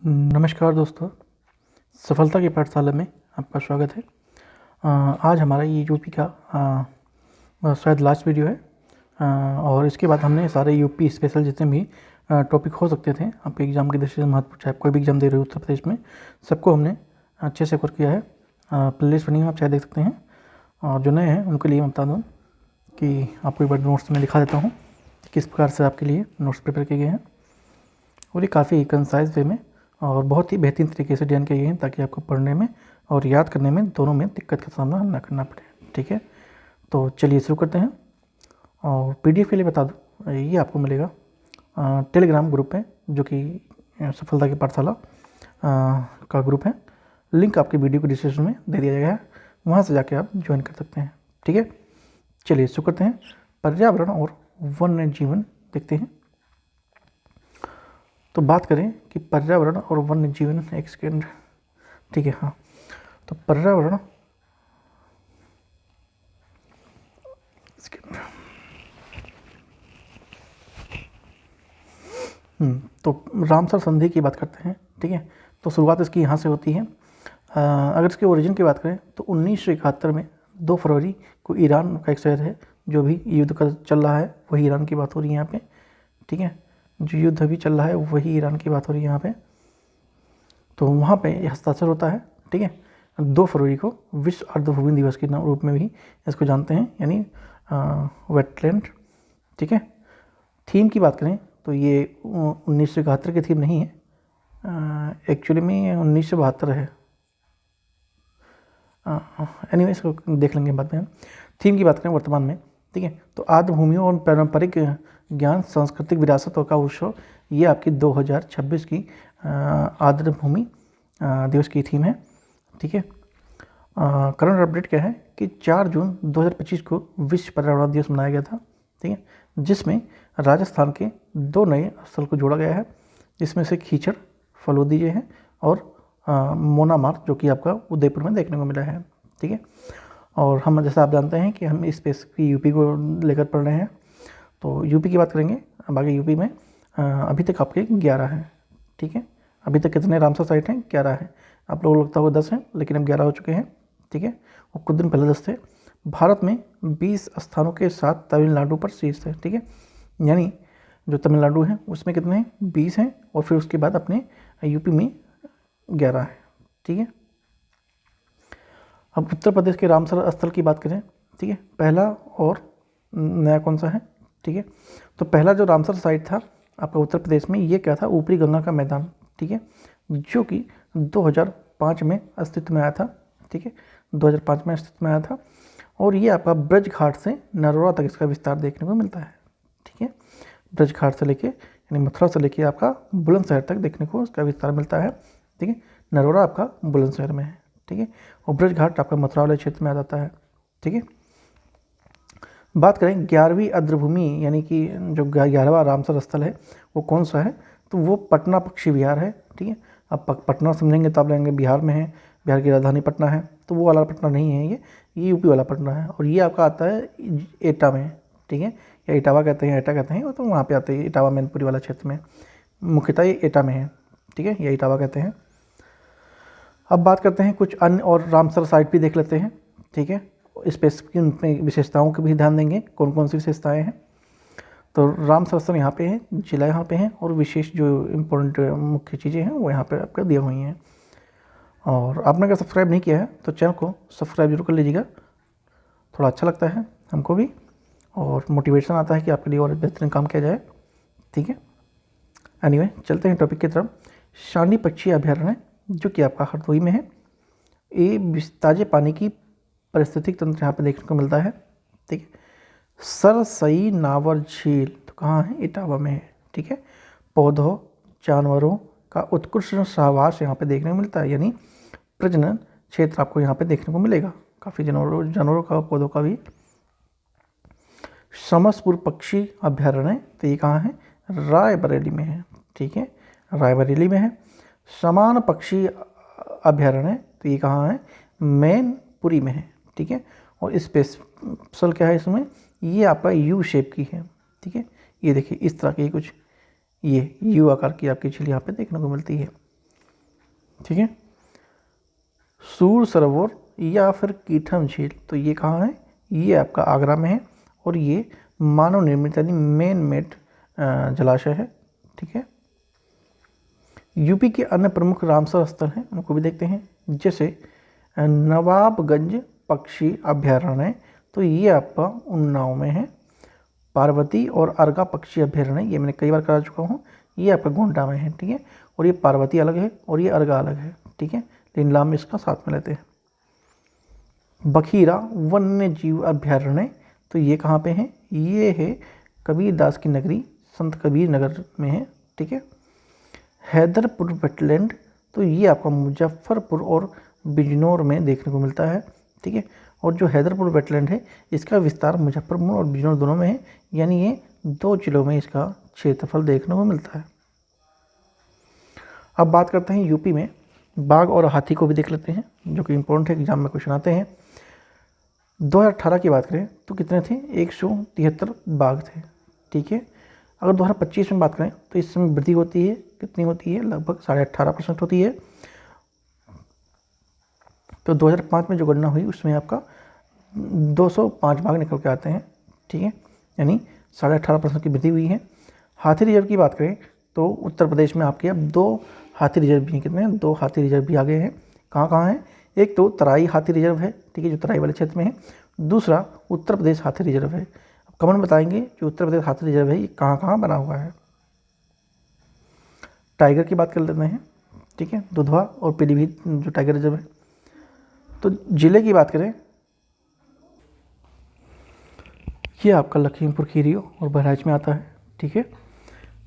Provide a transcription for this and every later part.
नमस्कार दोस्तों, सफलता की पाठशाला में आपका स्वागत है। आज हमारा ये यूपी का शायद लास्ट वीडियो है और इसके बाद हमने सारे यूपी स्पेशल जितने भी टॉपिक हो सकते थे आपके एग्ज़ाम की दृष्टि से महत्वपूर्ण, चाहे कोई भी एग्ज़ाम दे रहे हो उत्तर प्रदेश में, सबको हमने अच्छे से कवर किया है। प्लेलिस्ट बनी है, आप चाहे देख सकते हैं। और जो नए हैं उनके लिए मैं बता दूँ कि आपको एक बार नोट्स में दिखा देता हूँ किस प्रकार से आपके लिए नोट्स प्रिपेयर किए गए हैं। और ये काफ़ी कंसाइज वे में और बहुत ही बेहतरीन तरीके से डिज़ाइन किए गए हैं ताकि आपको पढ़ने में और याद करने में दोनों में दिक्कत का सामना ना करना पड़े। ठीक है, तो चलिए शुरू करते हैं। और पीडीएफ के लिए बता दूं, ये आपको मिलेगा टेलीग्राम ग्रुप है जो कि सफलता की पाठशाला का ग्रुप है। लिंक आपकी वीडियो को डिस्क्रिप्शन में दे दिया गया है, वहाँ से जाके आप ज्वाइन कर सकते हैं। ठीक है, चलिए शुरू करते हैं। पर्यावरण और वन्य जीवन देखते हैं। तो बात करें कि पर्यावरण और वन्य जीवन, एक सेकेंड, ठीक है, हाँ। तो पर्यावरण, तो रामसर संधि की बात करते हैं। ठीक है, तो शुरुआत इसकी यहाँ से होती है। अगर इसके ओरिजिन की बात करें तो 1971 में 2 फरवरी को ईरान का एक शहर है जो भी युद्ध का चल रहा है, वही ईरान की बात हो रही है यहाँ पे। ठीक है, जो युद्ध अभी चल रहा है वही ईरान की बात हो रही है यहाँ पे। तो वहाँ पे हस्ताक्षर होता है। ठीक है, 2 फरवरी को विश्व अर्धभूमि दिवस के रूप में भी इसको जानते हैं, यानी वेटलैंड। ठीक है, थीम की बात करें तो ये 1971 की थीम नहीं है, एक्चुअली में 1972 है। एनीवे इसको देख लेंगे बाद में। थीम की बात करें वर्तमान में, ठीक है, तो आर्द्रभूमियों और पारंपरिक ज्ञान सांस्कृतिक विरासत का उत्सव, ये आपकी 2026 की आर्द्रभूमि दिवस की थीम है। ठीक है, करंट अपडेट क्या है कि 4 जून 2025 को विश्व पर्यावरण दिवस मनाया गया था। ठीक है, जिसमें राजस्थान के 2 नए स्थल को जोड़ा गया है, जिसमें से खीचड़ फलोदी जो है और मोनामार जो कि आपका उदयपुर में देखने को मिला है। ठीक है, और हम जैसा आप जानते हैं कि हम स्पेसिफिक यूपी को लेकर पढ़ रहे हैं, तो यूपी की बात करेंगे। बाकी यूपी में अभी तक आपके 11 हैं। ठीक है, अभी तक कितने रामसर साइट हैं? 11 हैं। आप लोगों को लगता होगा 10 हैं, लेकिन अब 11 हो चुके हैं। ठीक है, और कुछ दिन पहले 10 थे। भारत में 20 स्थानों के साथ तमिलनाडु पर शीर्ष है। ठीक है, यानी जो तमिलनाडु है उसमें कितने हैं? 20 हैं, और फिर उसके बाद अपने यूपी में 11 है। ठीक है, अब उत्तर प्रदेश के रामसर स्थल की बात करें। ठीक है, पहला और नया कौन सा है? ठीक है, तो पहला जो रामसर साइट था आपका उत्तर प्रदेश में, ये क्या था? ऊपरी गंगा का मैदान। ठीक है, जो कि 2005 में अस्तित्व में आया था। ठीक है, 2005 में अस्तित्व में आया था, और ये आपका ब्रज घाट से नरोरा तक इसका विस्तार देखने को मिलता है। ठीक है, ब्रज घाट से लेके यानी मथुरा से लेके आपका बुलंदशहर तक देखने को इसका विस्तार मिलता है। ठीक है, नरोरा आपका बुलंदशहर में है। ठीक है, और ब्रज घाट आपका मथुरा वाले क्षेत्र में आ जाता है। ठीक है, बात करें 11वीं आर्द्रभूमि यानी कि जो 11वां रामसर स्थल है वो कौन सा है? तो वो पटना पक्षी विहार है। ठीक है, अब पटना समझेंगे तो आप लेंगे बिहार में है, बिहार की राजधानी पटना है, तो वो वाला पटना नहीं है, ये यूपी वाला पटना है, और ये आपका आता है एटा में। ठीक है, या इटावा कहते हैं, एटा कहते हैं, तो वहाँ पे आते हैं इटावा मैनपुरी वाला क्षेत्र में, मुख्यतः ये एटा में है। ठीक है, या इटावा कहते हैं। अब बात करते हैं कुछ अन्य और रामसर साइट भी देख लेते हैं। ठीक है, स्पेसिफिक उनमें विशेषताओं के भी ध्यान देंगे, कौन कौन सी विशेषताएं हैं। तो रामसर स्थल यहाँ पे है, जिला यहाँ पे है, और विशेष जो इम्पोर्टेंट मुख्य चीज़ें हैं वो यहाँ पे आपको दी हुई हैं। और आपने अगर सब्सक्राइब नहीं किया है तो चैनल को सब्सक्राइब जरूर कर लीजिएगा, थोड़ा अच्छा लगता है हमको भी, और मोटिवेशन आता है कि आपके लिए और बेहतरीन काम किया जाए। ठीक है, एनीवे चलते हैं टॉपिक की तरफ। शांडी पक्षी अभयारण्य जो कि आपका हरदोई में है, ये ताजे पानी की पारिस्थितिक तंत्र यहाँ पे देखने को मिलता है। ठीक है, सरसई नावर झील तो कहाँ है? इटावा में है। ठीक है, पौधों जानवरों का उत्कृष्ट सहवास यहाँ पे देखने को मिलता है, यानी प्रजनन क्षेत्र आपको यहाँ पे देखने को मिलेगा, काफ़ी जानवरों का, पौधों का भी। समसपुर पक्षी अभयारण्य तो ये कहाँ है? रायबरेली में है। ठीक है, रायबरेली में है। समान पक्षी अभयारण्य तो ये कहाँ है? मैनपुरी में है। ठीक है, और स्पेशल क्या है इसमें? ये आपका यू शेप की है। ठीक है, ये देखिए इस तरह की कुछ ये यू आकार की आपकी झील यहाँ पे देखने को मिलती है। ठीक है। सूर सरोवर या फिर कीठम झील, तो ये कहाँ है, ये आपका आगरा में है और ये मानव निर्मित यानी मैन मेड जलाशय है। ठीक है। यूपी के अन्य प्रमुख रामसर स्थल हैं, उनको भी देखते हैं। जैसे नवाबगंज पक्षी अभयारण्य, तो ये आपका उन्नाव में है। पार्वती और अर्गा पक्षी अभयारण्य, ये मैंने कई बार करा चुका हूँ, ये आपका गोंडा में है। ठीक है। और ये पार्वती अलग है और ये अर्गा अलग है। ठीक है, लेकिन नाम इसका साथ में लेते हैं। बखीरा वन्य जीव अभयारण्य, तो ये कहाँ पे है, ये है कबीरदास की नगरी संत कबीर नगर में है। ठीक है। हैदरपुर वेटलैंड, तो ये आपका मुजफ्फरपुर और बिजनौर में देखने को मिलता है। ठीक है। और जो हैदरपुर वेटलैंड है इसका विस्तार मुजफ्फरपुर और बिजनौर दोनों में है, यानी ये 2 जिलों में इसका क्षेत्रफल देखने को मिलता है। अब बात करते हैं यूपी में बाघ और हाथी को भी देख लेते हैं, जो कि इम्पोर्टेंट है, एग्जाम में क्वेश्चन आते हैं। 2018 की बात करें तो कितने थे, 173 बाघ थे। ठीक है। अगर 2025 में बात करें तो इस समय वृद्धि होती है, कितनी होती है, लगभग 18.5% होती है। तो 2005 में जो गणना हुई उसमें आपका 205 बाघ निकल के आते हैं। ठीक है, यानी 18.5% की वृद्धि हुई है। हाथी रिजर्व की बात करें तो उत्तर प्रदेश में आपके अब 2 हाथी रिजर्व भी हैं। कितने हैं, 2 हाथी रिजर्व भी आ गए हैं। कहाँ कहाँ हैं, एक तो तराई हाथी रिजर्व है, ठीक है, जो तराई वाले क्षेत्र में है। दूसरा उत्तर प्रदेश हाथी रिजर्व है। अब कमेंट बताएंगे जो उत्तर प्रदेश हाथी रिजर्व है ये कहाँ कहाँ बना हुआ है। टाइगर की बात कर लेते हैं। ठीक है, दुधवा और पीलीभीत जो टाइगर रिजर्व है। तो जिले की बात करें, ये आपका लखीमपुर खीरी और बहराइच में आता है। ठीक है।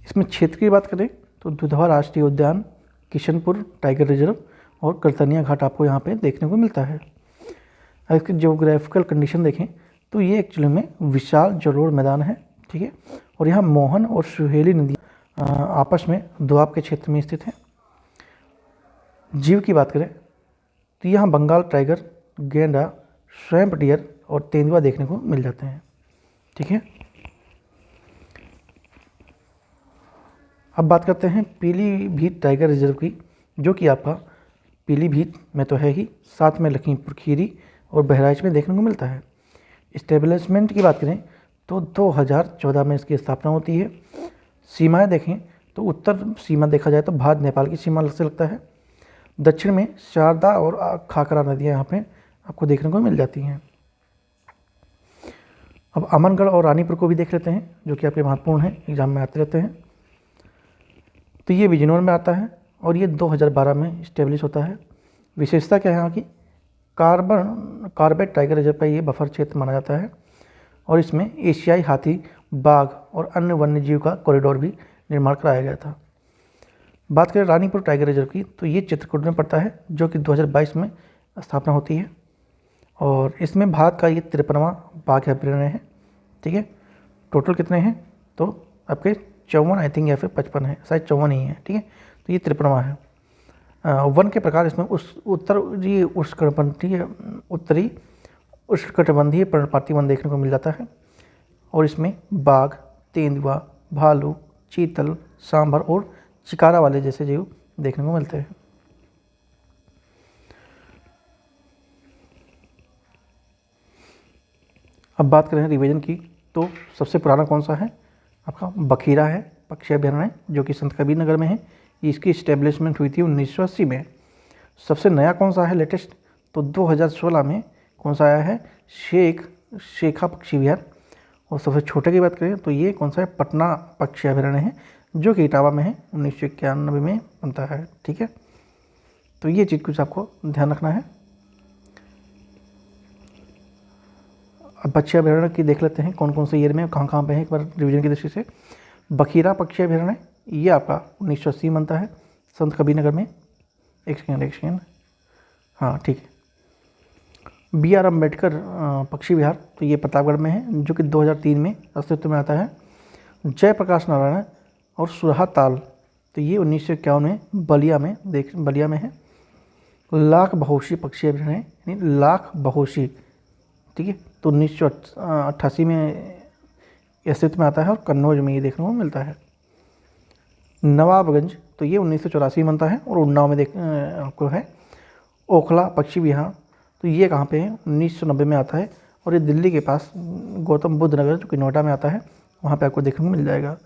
इसमें क्षेत्र की बात करें तो दुधवा राष्ट्रीय उद्यान, किशनपुर टाइगर रिजर्व और करतनिया घाट आपको यहाँ पे देखने को मिलता है। अगर इसकी ज्योग्राफिकल कंडीशन देखें तो ये एक्चुअली में विशाल जलोढ़ मैदान है। ठीक है। और यहाँ मोहन और सुहेली नदी आपस में दोआब के क्षेत्र में स्थित है। जीव की बात करें तो यहाँ बंगाल टाइगर, गेंडा, स्वैम्प डियर और तेंदुआ देखने को मिल जाते हैं। ठीक है। अब बात करते हैं पीलीभीत टाइगर रिजर्व की, जो कि आपका पीलीभीत में तो है ही, साथ में लखीमपुर खीरी और बहराइच में देखने को मिलता है। इस्टेब्लिशमेंट की बात करें तो 2014 में इसकी स्थापना होती है। सीमाएं देखें तो उत्तर सीमा देखा जाए तो भारत नेपाल की सीमा से लगता है। दक्षिण में शारदा और खाकरा नदियाँ यहाँ पे आपको देखने को मिल जाती हैं। अब अमनगढ़ और रानीपुर को भी देख लेते हैं, जो कि आपके महत्वपूर्ण हैं, एग्जाम में आते रहते हैं। तो ये बिजनौर में आता है और ये 2012 में इस्टेब्लिश होता है। विशेषता क्या है यहाँ की, कार्बेट टाइगर रिजर्व का ये बफर क्षेत्र माना जाता है और इसमें एशियाई हाथी, बाघ और अन्य वन्य जीव का कॉरिडोर भी निर्माण कराया गया था। बात करें रानीपुर टाइगर रिजर्व की तो ये चित्रकूट में पड़ता है, जो कि 2022 में स्थापना होती है और इसमें भारत का ये 53वां बाघ अभयारण्य है। ठीक है। टोटल कितने हैं तो आपके 54 आई थिंक या फिर 55 है, शायद 54 ही है। ठीक है। तो ये 53वां है। वन के प्रकार इसमें उत्तरी उष्णकटिबंधीय पर्णपाती वन देखने को मिल जाता है और इसमें बाघ, तेंदुआ, भालू, चीतल, सांभर और चिकारा वाले जैसे जीव देखने को मिलते हैं। अब बात करें रिवीजन की तो सबसे पुराना कौन सा है, आपका बखीरा है पक्षी अभयारण्य, जो कि संत कबीर नगर में है। इसकी इस्टेब्लिशमेंट हुई थी 1980 में। सबसे नया कौन सा है लेटेस्ट, तो 2016 में कौन सा आया है, शेखा पक्षी विहार। और सबसे छोटे की बात करें तो ये कौन सा है, पटना पक्षी अभयारण्य है, जो कि इटावा में है, 1991 में बनता है। ठीक है। तो ये चीज़ कुछ आपको ध्यान रखना है। अब पक्षी अभयारण्य की देख लेते हैं कौन कौन से ईयर में कहाँ कहाँ पे है, एक बार रिवीजन की दृष्टि से। बखीरा पक्षी अभयारण्य ये आपका 1980 बनता है संत कबीर नगर में। एक सेकेंड, हाँ ठीक है। BR अम्बेडकर पक्षी विहार, तो ये प्रतापगढ़ में है, जो कि 2003 में अस्तित्व में आता है। जयप्रकाश नारायण और सुरहा ताल, तो ये 1951 में बलिया में है। लाख बहोशी पक्षी अभयारण्य, यानी लाख बहोशी, ठीक है, तो 1988 में अस्तित्व में आता है और कन्नौज में ये देखने को मिलता है। नवाबगंज तो ये 1984 में बनता है। और उन्नाव में देख आपको है ओखला पक्षी विहार, तो ये कहाँ पे है, 1990 में आता है। और ये दिल्ली के पास गौतम बुद्ध नगर जो कि नोएडा में आता है, वहाँ पे आपको देखने को मिल जाएगा।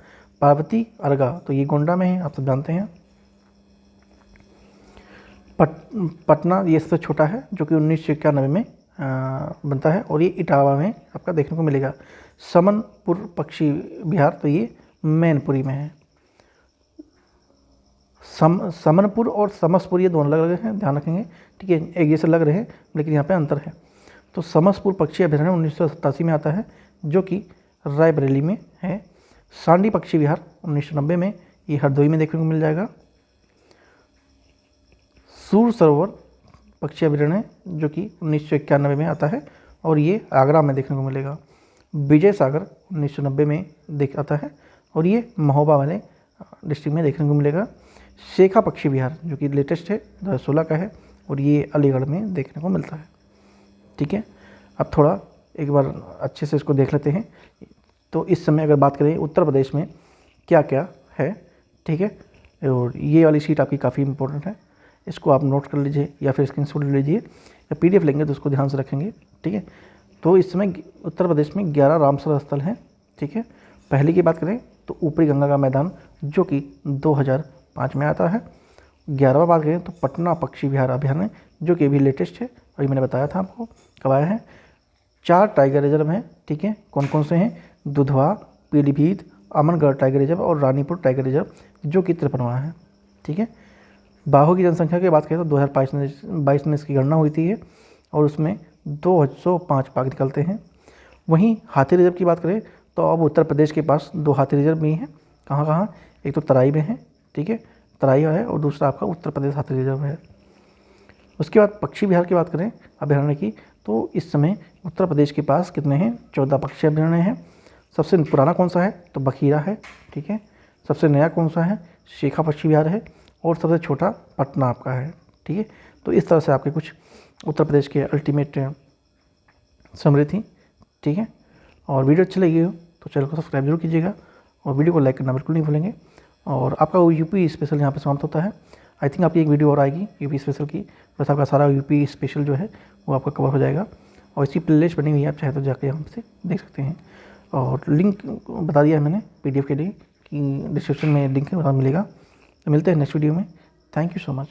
पार्वती अर्गा, तो ये गोंडा में है, आप सब जानते हैं। पटना ये सबसे छोटा है जो कि 1991 में बनता है, और ये इटावा में आपका देखने को मिलेगा। समनपुर पक्षी विहार, तो ये मैनपुरी में है। समनपुर और समसपुर ये दोनों अलग अलग हैं, ध्यान रखेंगे, ठीक है। एक जैसे लग रहे हैं लेकिन यहाँ पे अंतर है। तो समसपुर पक्षी अभयारण्य 1987 में आता है जो कि रायबरेली में है। सांडी पक्षी विहार 1990 में, ये हरदोई में देखने को मिल जाएगा। सूर सरोवर पक्षी अभयारण्य जो कि 1991 में आता है, और ये आगरा में देखने को मिलेगा। विजय सागर 1990 में आता है, और ये महोबा वाले डिस्ट्रिक्ट में देखने को मिलेगा। शेखा पक्षी विहार जो कि लेटेस्ट है, 2016 का है, और ये अलीगढ़ में देखने को मिलता है, ठीक है। अब थोड़ा एक बार अच्छे से इसको देख लेते हैं। तो इस समय अगर बात करें उत्तर प्रदेश में क्या क्या है, ठीक है, और ये वाली शीट आपकी काफ़ी इंपॉर्टेंट है, इसको आप नोट कर लीजिए या फिर स्क्रीनशॉट ले लीजिए, या PDF लेंगे तो उसको ध्यान से रखेंगे, ठीक है। तो इस समय उत्तर प्रदेश में 11 रामसर स्थल हैं, ठीक है। पहली की बात करें तो ऊपरी गंगा का मैदान जो कि 2005 में आता है। 11वां बात करें तो पटना पक्षी विहार अभयारण्य जो कि अभी लेटेस्ट है, अभी मैंने बताया था आपको कब आया है। 4 टाइगर रिजर्व हैं, ठीक है। कौन कौन से हैं, दुधवा, पीलीभीत, अमनगढ़ टाइगर रिजर्व और रानीपुर टाइगर रिजर्व जो कि 53वां है, ठीक है। बाघों की जनसंख्या की बात करें तो 2022 में इसकी गणना हुई थी और उसमें 205 बाघ निकलते हैं। वहीं हाथी रिजर्व की बात करें तो अब उत्तर प्रदेश के पास 2 हाथी रिजर्व भी हैं। कहाँ कहाँ, एक तो तराई में है, ठीक है, तराई है, और दूसरा आपका उत्तर प्रदेश हाथी रिजर्व है। उसके बाद पक्षी विहार की बात करें अभयारण्य की, तो इस समय उत्तर प्रदेश के पास कितने हैं, 14 पक्षी अभयारण्य हैं। सबसे पुराना कौन सा है तो बखीरा है, ठीक है। सबसे नया कौन सा है, शेखा पक्षी विहार है, और सबसे छोटा पटना आपका है, ठीक है। तो इस तरह से आपके कुछ उत्तर प्रदेश के अल्टीमेट समरी थी, ठीक है। और वीडियो अच्छी लगी हो तो चैनल को सब्सक्राइब जरूर कीजिएगा, और वीडियो को लाइक करना बिल्कुल नहीं भूलेंगे। और आपका वो यूपी स्पेशल यहाँ पे समाप्त होता है। आई थिंक आपकी एक वीडियो और आएगी यूपी स्पेशल की, बस आपका सारा यूपी स्पेशल जो है वो आपका कवर हो जाएगा। और इसकी प्लेलिस्ट बनी हुई है, आप चाहे तो जाकर यहाँ से देख सकते हैं। और लिंक बता दिया है मैंने PDF के लिए कि डिस्क्रिप्शन में लिंक मिलेगा। तो मिलते हैं नेक्स्ट वीडियो में। Thank you so much.